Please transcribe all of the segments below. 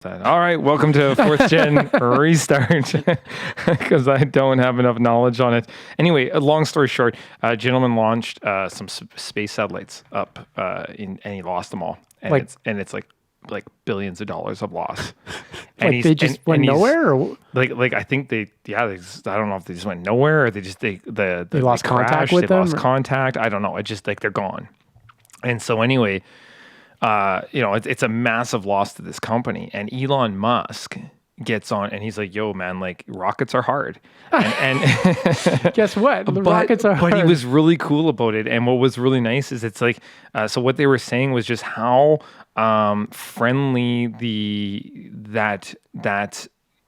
All right, welcome to 4thGen Restart, because I don't have enough knowledge on it. Anyway, a long story short, a gentleman launched some space satellites up, and he lost them all, and it's like billions of dollars of loss. And they just went nowhere, or like I think I don't know if they just went nowhere or they lost contact with them. Lost contact. I don't know. It just they're gone. And so anyway. It's a massive loss to this company. And Elon Musk gets on and he's like, yo, man, like rockets are hard. And guess what? Rockets are hard. But he was really cool about it. And what was really nice is it's like, so what they were saying was just how friendly that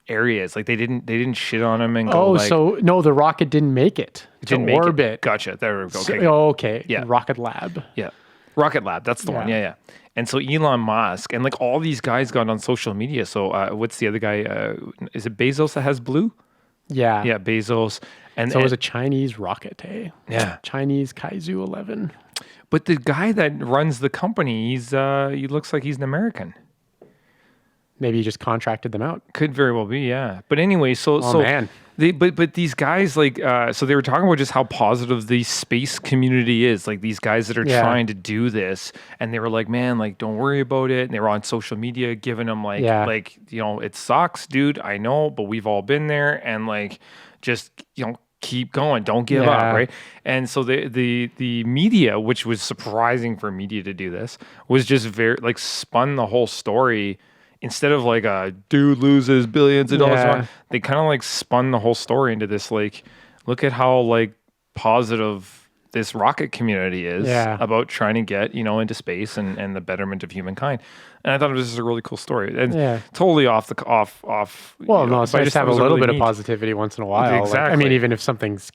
area is. Like they didn't shit on him and go the rocket didn't make it to orbit. Gotcha. There we go. Okay. Okay. Yeah. Rocket Lab. Yeah. Rocket Lab, that's the one. Yeah. And so Elon Musk and like all these guys got on social media. So what's the other guy? Is it Bezos that has Blue? Yeah. Yeah, Bezos. And so it was a Chinese rocket, Yeah. Chinese Kaizu 11. But the guy that runs the company, he looks like he's an American. Maybe he just contracted them out. Could very well be, yeah. But anyway, man. But these guys so they were talking about just how positive the space community is, like these guys that are trying to do this, and they were like, man, like don't worry about it. And they were on social media giving them it sucks, dude. I know, but we've all been there, and like just keep going, don't give up, right? And so the media, which was surprising for media to do this, was just very spun the whole story. Instead of like a dude loses billions of dollars, they kind of spun the whole story into this look at how positive this rocket community is about trying to get into space and the betterment of humankind. And I thought it was just a really cool story and totally off. Well, no, it's nice to have a little bit of positivity once in a while. Exactly. Even if something's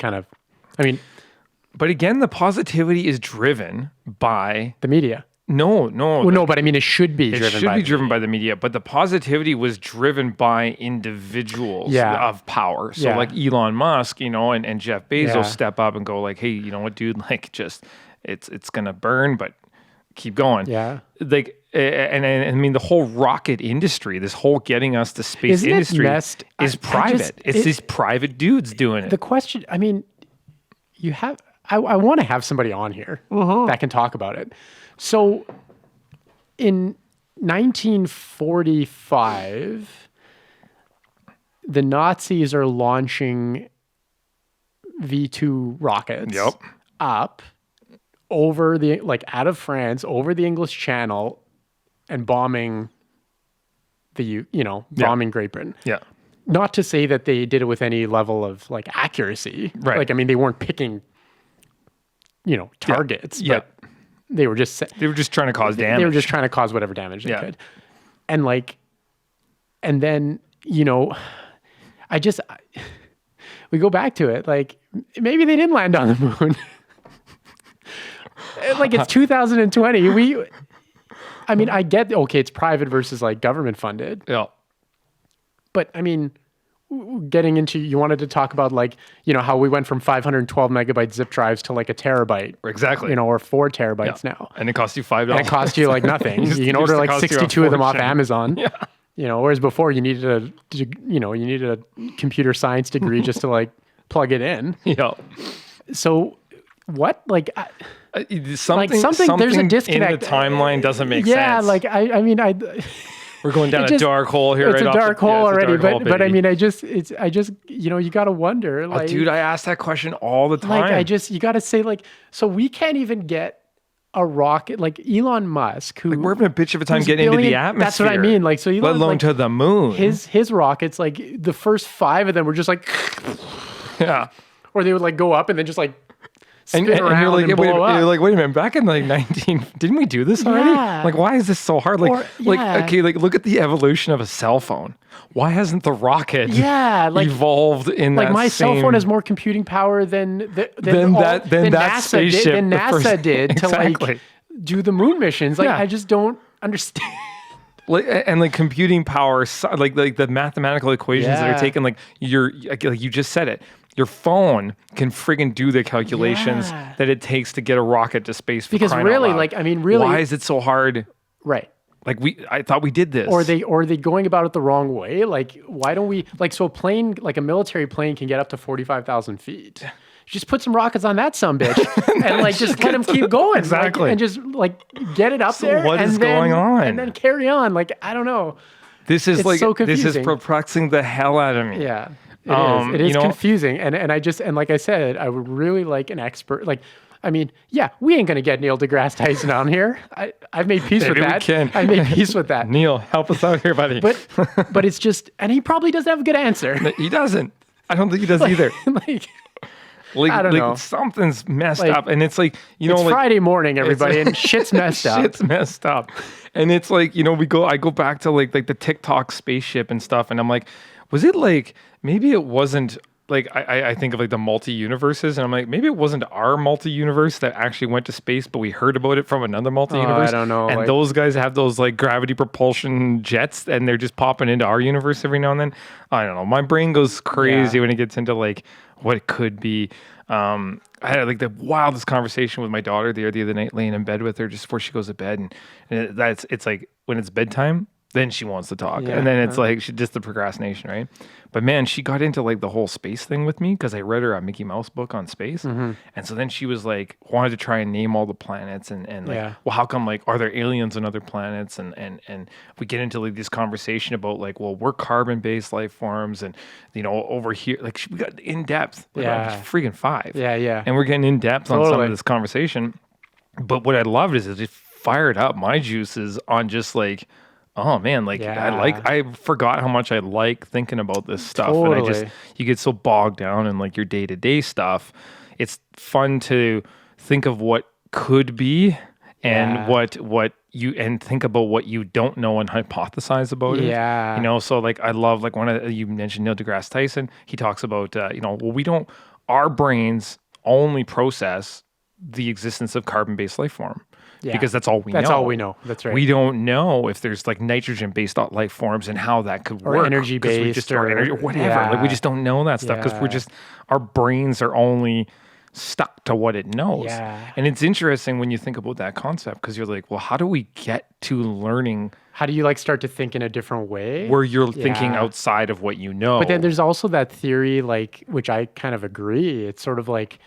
but again, the positivity is driven by the media. No. Well, no, but it should be driven by the media, but the positivity was driven by individuals of power. So like Elon Musk, and Jeff Bezos step up and go like, hey, you know what, dude, it's going to burn, but keep going. Yeah. And the whole rocket industry, this whole getting us to space industry is private. It's these private dudes doing it. The question, I want to have somebody on here that can talk about it. So in 1945, the Nazis are launching V2 rockets up over out of France, over the English Channel, and bombing bombing Great Britain. Yeah. Not to say that they did it with any level of accuracy. Right. They weren't picking, targets. Yeah. But they were just trying to cause damage. They were just trying to cause whatever damage they could. And and then, we go back to it. Maybe they didn't land on the moon. It's 2020. I get, it's private versus government funded. Yeah. But getting into, you wanted to talk about how we went from 512 megabyte zip drives to a terabyte. Exactly. Or 4 terabytes now. And it costs you $5. And it costs you nothing. You can order 62 of them off Amazon. Yeah. Whereas before you needed a computer science degree just to plug it in. Yeah. So what something there's a disconnect in the timeline doesn't make sense. Yeah, we're going down a dark hole here. It's a dark hole already, but I you got to wonder. Dude, I ask that question all the time. You got to say so we can't even get a rocket Elon Musk, who we're having a bitch of a time getting into the atmosphere. That's what I mean. So Elon, let alone to the moon. His rockets, the first 5 of them were just yeah, or they would go up and then just spin around and you're blow up. You're wait a minute, back in 19, didn't we do this already? Yeah. Why is this so hard? Look at the evolution of a cell phone. Why hasn't the rocket evolved in that my cell phone has more computing power than that spaceship than NASA did exactly. to do the moon missions. I just don't understand. And computing power, the mathematical equations that are taken, you just said it. Your phone can friggin' do the calculations that it takes to get a rocket to space. Because really, why is it so hard? Right. Like I thought we did this. Or they going about it the wrong way? Like, why don't we, like, so a plane, like a military plane can get up to 45,000 feet. Just put some rockets on that sumbitch and like just let them keep going. Exactly. Like, and just like get it up there. What is going on? And then carry on. Like, I don't know. This is It's so this is confusing. perplexing the hell out of me. Yeah. It is you know, confusing. And like I said, I would really like an expert. Like, I mean, yeah, we ain't going to get Neil deGrasse Tyson on here. I've made peace with Maybe we that. can. I made peace with that. Neil, help us out here, buddy. But it's just, and he probably doesn't have a good answer. He doesn't. I don't think he does either. I don't know. Something's messed up. And it's like, it's Friday morning, everybody, and shit's messed up. Shit's messed up. And it's like, I go back to like the TikTok spaceship and stuff. And I'm like, was it like, maybe it wasn't like, I think of like the multi-universes, and I'm like, maybe it wasn't our multi-universe that actually went to space, but we heard about it from another multi-universe. I don't know. And those guys have those like gravity propulsion jets, and they're just popping into our universe every now and then. I don't know. My brain goes crazy when it gets into like what it could be. I had like the wildest conversation with my daughter the other night, laying in bed with her just before she goes to bed, and it's like when it's bedtime, then she wants to talk, and then it's like just the procrastination, right? But man, she got into like the whole space thing with me because I read her a Mickey Mouse book on space, and so then she was like wanted to try and name all the planets and like, well, how come, like, are there aliens on other planets? And we get into like this conversation about like, well, we're carbon-based life forms, and over here, like, we got in depth. Freaking 5. And we're getting in depth on some of this conversation. But what I loved is it just fired up my juices on just like, oh man, like I forgot how much I like thinking about this stuff. Totally. And you get so bogged down in like your day-to-day stuff. It's fun to think of what could be and and think about what you don't know and hypothesize about it. Yeah. So like I love, like, you mentioned Neil deGrasse Tyson. He talks about our brains only process the existence of carbon-based life form. Yeah. Because that's all we know. That's all we know. That's right. We don't know if there's like nitrogen-based life forms and how that could work. Or energy-based or energy, whatever. Yeah. Like, we just don't know that stuff because our brains are only stuck to what it knows. Yeah. And it's interesting when you think about that concept, because you're like, well, how do we get to learning? How do you like start to think in a different way? Where you're thinking outside of what you know. But then there's also that theory, like, which I kind of agree. It's sort of like,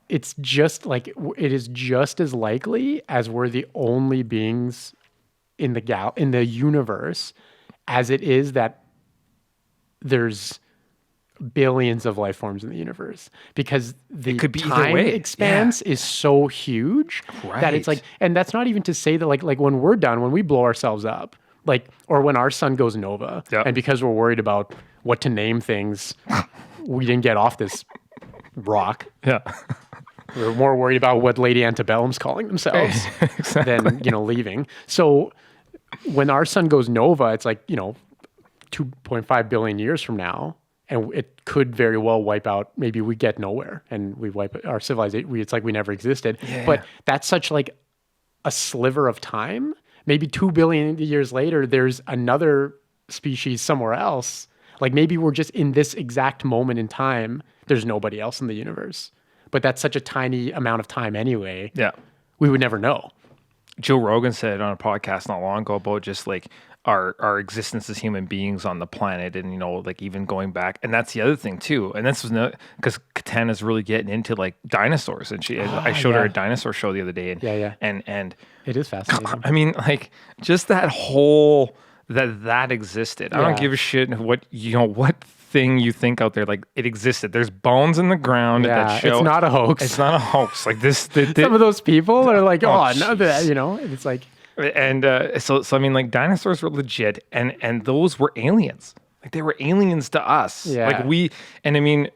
it's just like, it is just as likely as we're the only beings in the universe as it is that there's billions of life forms in the universe, because the time expanse is so huge that it's like, and that's not even to say that like when we're done, when we blow ourselves up, like, or when our sun goes nova, and because we're worried about what to name things, we didn't get off this rock. We're more worried about what Lady Antebellum's calling themselves than, leaving. So when our sun goes nova, it's like, 2.5 billion years from now, and it could very well wipe out. Maybe we get nowhere and we wipe our civilization. It's like we never existed. But that's such like a sliver of time. Maybe 2 billion years later, there's another species somewhere else. Like, maybe we're just in this exact moment in time, there's nobody else in the universe. But that's such a tiny amount of time anyway. We would never know. Joe Rogan said on a podcast not long ago about just like our existence as human beings on the planet, and like even going back. And that's the other thing too. And this was because Katana's really getting into like dinosaurs, and I showed her a dinosaur show the other day. And and it is fascinating. I mean, like, just that whole that existed. I don't give a shit what thing you think out there, like, it existed. There's bones in the ground that show it's not a hoax. It's not a hoax. Like this, some of those people are like, no, that, it's like, and so I mean, like, dinosaurs were legit, and those were aliens. Like, they were aliens to us. Like, I mean,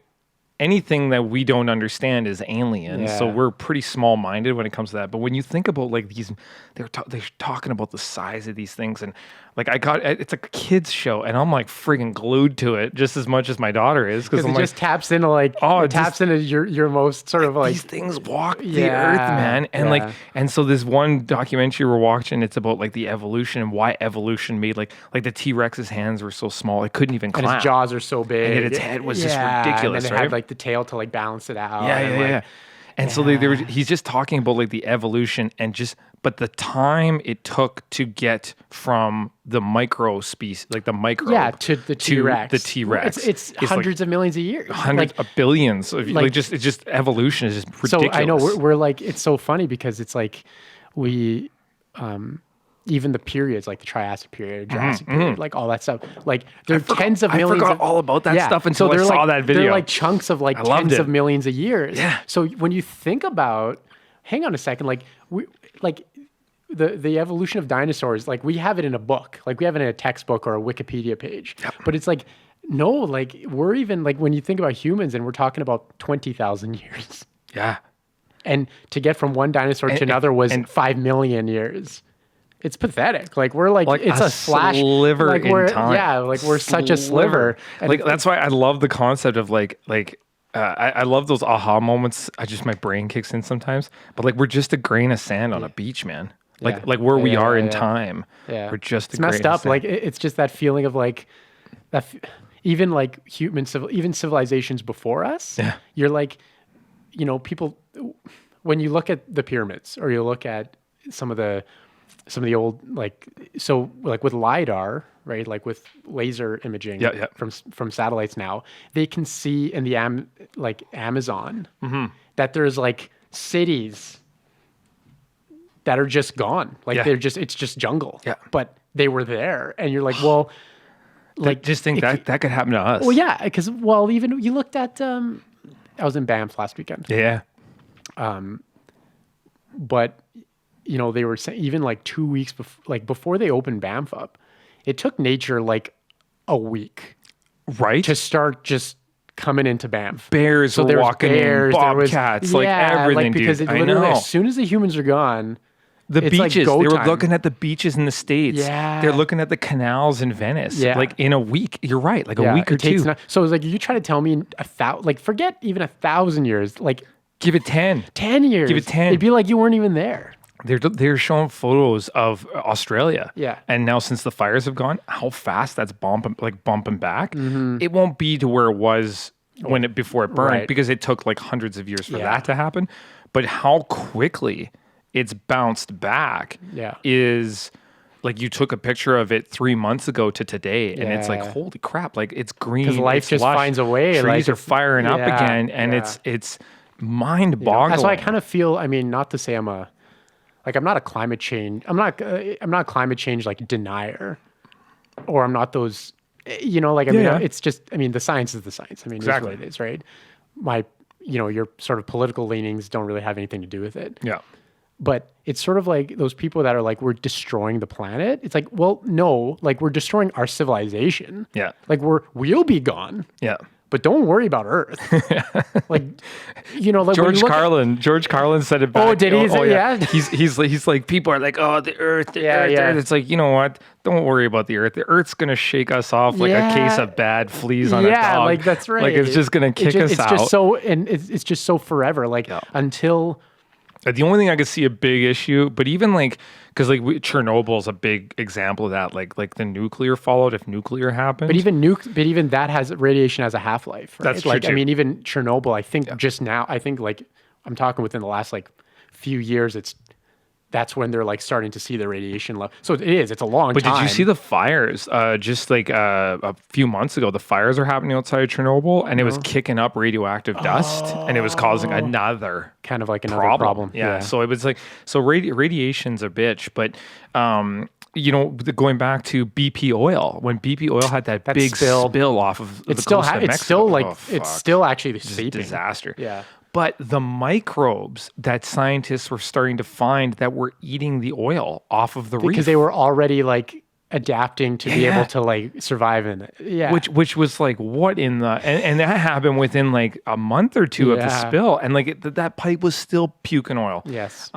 anything that we don't understand is alien. So we're pretty small-minded when it comes to that. But when you think about like these, they're talking about the size of these things, and like it's like a kids show, and I'm like friggin' glued to it just as much as my daughter is, because it just taps into like into your most sort of like, these things walk the earth, man. And like, and so this one documentary we're watching, it's about like the evolution and why evolution made like the T-Rex's hands were so small it couldn't even climb. And its jaws are so big. And its head was just ridiculous, and then it had like the tail to like balance it out. And so he's just talking about like the evolution and but the time it took to get from the micro species, like the micro, to the T-Rex. The T-Rex. It's hundreds of millions of years. Hundreds of billions of it's just evolution is just ridiculous. So I know we're like, it's so funny because it's like we, even the periods, like the Triassic period, Jurassic period, like all that stuff, like there are tens of millions. I forgot all about that stuff until I saw that video. They're like chunks of like tens of millions of years. Yeah. So when you think about, hang on a second, like the evolution of dinosaurs, like we have it in a book, like we have it in a textbook or a Wikipedia page, but it's like, no, like we're even like, when you think about humans and we're talking about 20,000 years. Yeah. And to get from one dinosaur to another was 5 million years. It's pathetic. Like we're like it's a flash sliver like in time. Yeah, like we're such a sliver. And like that's why I love the concept of I love those aha moments. My brain kicks in sometimes. But like we're just a grain of sand on a beach, man. Like where we are in time. Yeah. We're just it's messed up. Like it's just that feeling of like that. Even like even civilizations before us. Yeah. You're like, people. When you look at the pyramids, or you look at some of the old like with LiDAR, right? Like with laser imaging from satellites now, they can see in the Amazon that there's like cities that are just gone. Like it's just jungle. Yeah. But they were there. And you're like, well, like just think that could happen to us. Well, yeah, because even you looked at I was in Banff last weekend. Yeah. But they were saying even like 2 weeks before they opened Banff up, it took nature like a week, right, to start just coming into Banff. Bears were walking in, bobcats, everything, because dude. Literally, as soon as the humans are gone, the beaches. Like they were time. looking at the beaches in the States. Yeah, they're looking at the canals in Venice. Yeah. Like in a week. You're right. Like a week or two. So it's like you try to tell me forget even 1,000 years. Like give it 10. 10 years. Give it 10. It'd be like you weren't even there. They're showing photos of Australia. Yeah. And now since the fires have gone, how fast that's bumping back. It won't be to where it was before it burned, right, because it took like hundreds of years for that to happen. But how quickly it's bounced back is like you took a picture of it 3 months ago to today, and it's like, holy crap, like it's green. Because life just finds a way. Trees are firing up again, and it's mind-boggling. That's why I kind of feel, not to say I'm not a climate change. I'm not a climate change like denier, or I'm not those. It's just. The science is the science. Exactly. It's what it is, right? Your sort of political leanings don't really have anything to do with it. Yeah. But it's sort of like those people that are like, we're destroying the planet. It's like, well, no, like we're destroying our civilization. Yeah. Like we'll be gone. Yeah. But don't worry about Earth. Like George Carlin said it back. Oh, did he? Yeah. He's like, people are like, oh, the Earth, the Earth. It's like, you know what? Don't worry about the Earth. The Earth's gonna shake us off like a case of bad fleas on a dog. Yeah, like that's right. Like it's just gonna kick us out. It's just so forever. Like until. The only thing I could see a big issue, but even like, because like Chernobyl is a big example of that, like the nuclear fallout if nuclear happened. But even that has radiation has a half-life. Right? That's true too. Even Chernobyl, I think just now, like I'm talking within the last like few years, that's when they're like starting to see the radiation level. So it's a long time. But did you see the fires? Just like a few months ago, the fires are happening outside of Chernobyl, and it was kicking up radioactive dust, and it was causing another kind of like another problem. Yeah. So it was like, radiation's a bitch, but going back to BP oil, when BP oil had that big spill off of the coast of Mexico, it's still actually a disaster. Yeah. But the microbes that scientists were starting to find that were eating the oil off of the reef, because they were already like adapting to be able to like survive in it. Yeah. Which was like, what in the, and that happened within like a month or two of the spill. And like that pipe was still puking oil. Yes.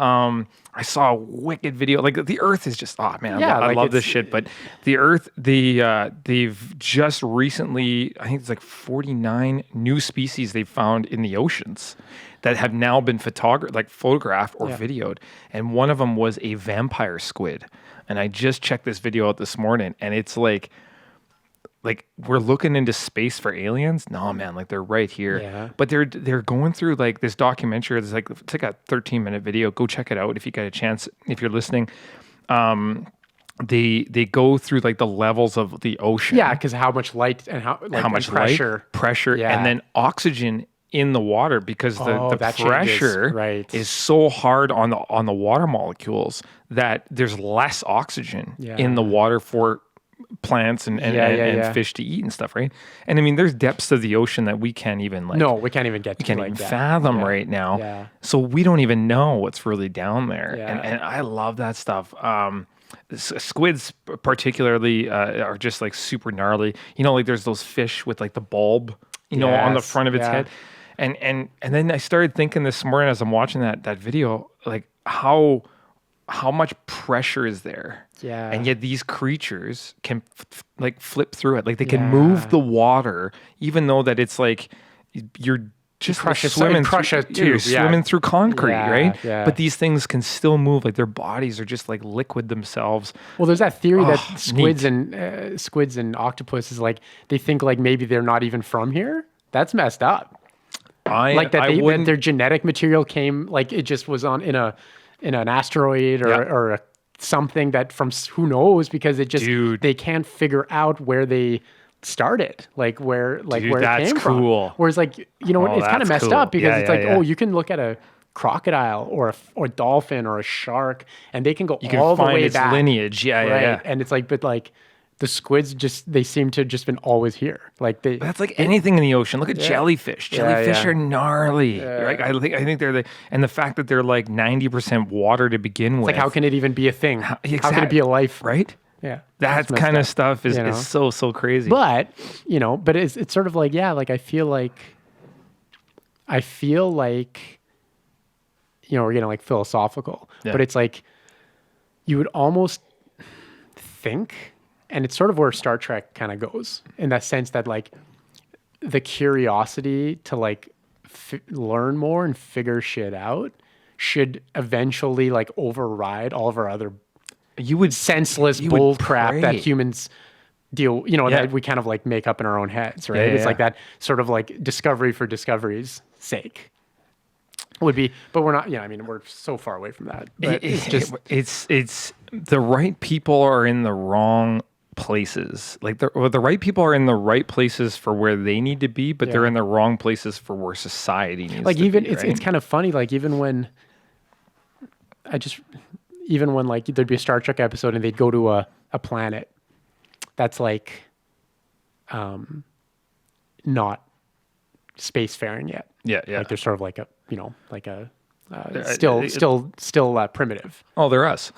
I saw a wicked video. Like the Earth is just, I like love this shit. But the Earth, they've just recently, I think it's like 49 new species they've found in the oceans that have now been photographed or videoed. And one of them was a vampire squid. And I just checked this video out this morning, and it's like like we're looking into space for aliens. No, man, like they're right here. Yeah. But they're going through like this documentary. It's like a 13-minute video. Go check it out if you get a chance. If you're listening, they go through like the levels of the ocean. Yeah, because how much light and how much pressure, pressure, Yeah. and then oxygen in the water because the that pressure changes. Right. is so hard on the water molecules that there's less oxygen in the water for plants and fish to eat and stuff, right? And I mean, there's depths of the ocean that we can't even like. No, we can't even get to. We can't like even that. fathom right now. Yeah. So we don't even know what's really down there. Yeah. And I love that stuff. Squids particularly are just like super gnarly. You know, like there's those fish with like the bulb, on the front of its head. And then I started thinking this morning as I'm watching that video, like how much pressure is there? Yeah. And yet these creatures can like flip through it. Like they can move the water, even though that it's like you're just swimming through concrete, right? Yeah. But these things can still move. Like their bodies are just like liquid themselves. Well, there's that theory that squids and octopuses, like they think like maybe they're not even from here. That's messed up. That their genetic material came, like it just was in an asteroid or something that from who knows, because it just they can't figure out where they started, where it came from. Whereas it's kind of messed up because oh, you can look at a crocodile or a dolphin or a shark and they can go all the way back lineage, and it's like, but like the squids they seem to just been always here. That's like anything in the ocean. Look at jellyfish. Jellyfish are gnarly. Right? I think they're and the fact that they're like 90% water to begin with. Like how can it even be a thing? How can it be a life? Right? Yeah. That kind of stuff is so crazy. But, but it's sort of like, I feel like we're getting like philosophical, but it's like you would almost think, and it's sort of where Star Trek kind of goes in that sense that like the curiosity to like learn more and figure shit out should eventually like override all of our other senseless bull crap that humans deal, that we kind of like make up in our own heads, right? It's like that sort of like discovery for discovery's sake would be, but we're not, we're so far away from that. But it's the right people are in the wrong places. Like the right people are in the right places for where they need to be, but they're in the wrong places for where society needs to be. It's kind of funny, like even when like there'd be a Star Trek episode and they'd go to a planet that's like not spacefaring yet. Yeah. Like they're sort of like still primitive. Oh, they're us.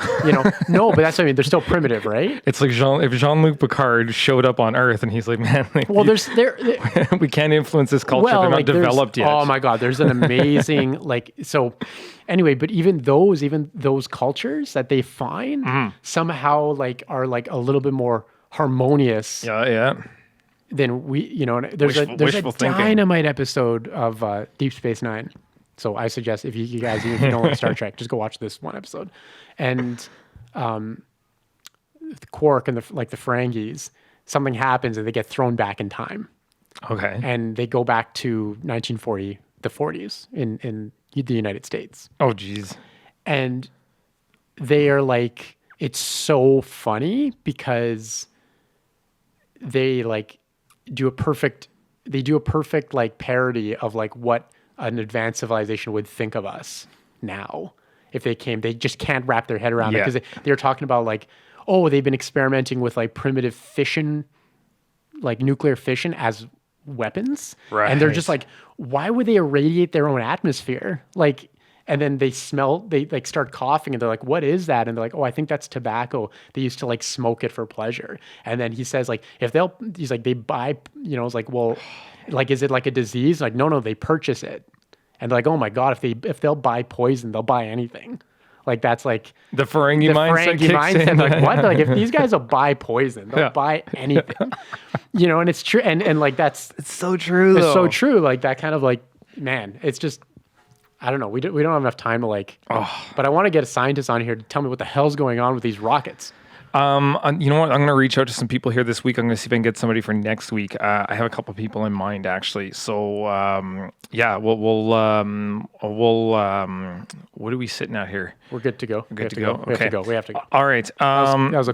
No, but that's what I mean. They're still primitive, right? It's like if Jean-Luc Picard showed up on Earth and he's like, man, like, we can't influence this culture. They're not developed yet. Oh my God, there's an amazing so. Anyway, but even those cultures that they find somehow like are like a little bit more harmonious. Yeah. Than we, there's a dynamite episode of Deep Space Nine. So I suggest if you guys, even if you don't like Star Trek, just go watch this one episode. And Quark and the Ferengis, something happens and they get thrown back in time. Okay. And they go back to 1940, the 40s in the United States. Oh, geez. And they are like, it's so funny because they like do a perfect like parody of like what an advanced civilization would think of us now if they just can't wrap their head around it because they're talking about like, oh, they've been experimenting with like primitive fission, like nuclear fission as weapons. Right. And they're just like, why would they irradiate their own atmosphere? Like, and then they like start coughing and they're like, what is that? And they're like, oh, I think that's tobacco. They used to like smoke it for pleasure. And then he says like, he's like, they buy, it's like, well, like, is it like a disease? Like, no, they purchase it. And they're like, oh my God, if they'll buy poison, they'll buy anything. Like that's like the Ferengi mindset. Like what? Like if these guys will buy poison, they'll buy anything. And it's true. And like it's so true. It's so true. Like that kind of like, man, it's just, I don't know. We don't have enough time to like, but I want to get a scientist on here to tell me what the hell's going on with these rockets. You know what? I'm going to reach out to some people here this week. I'm going to see if I can get somebody for next week. I have a couple people in mind actually. So yeah, we'll what are we sitting at here? We're good to go. Good to go. We have to go. We have to go. All right.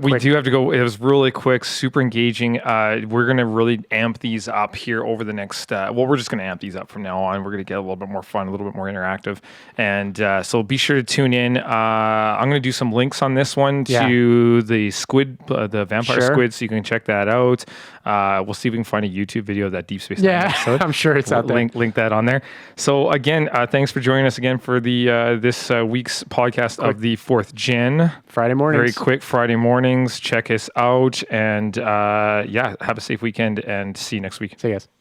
We do have to go. It was really quick, super engaging. We're going to really amp these up here over the next, we're just going to amp these up from now on. We're going to get a little bit more fun, a little bit more interactive. And so be sure to tune in. I'm going to do some links on this one to the squid, the vampire squid, so you can check that out. We'll see if we can find a YouTube video of that Deep Space Nine episode. I'm sure it's out there. Link that on there. So again, thanks for joining us again for the this week's podcast of the 4thGen. Friday mornings. Very quick Friday mornings. Check us out. And have a safe weekend and see you next week. See you guys.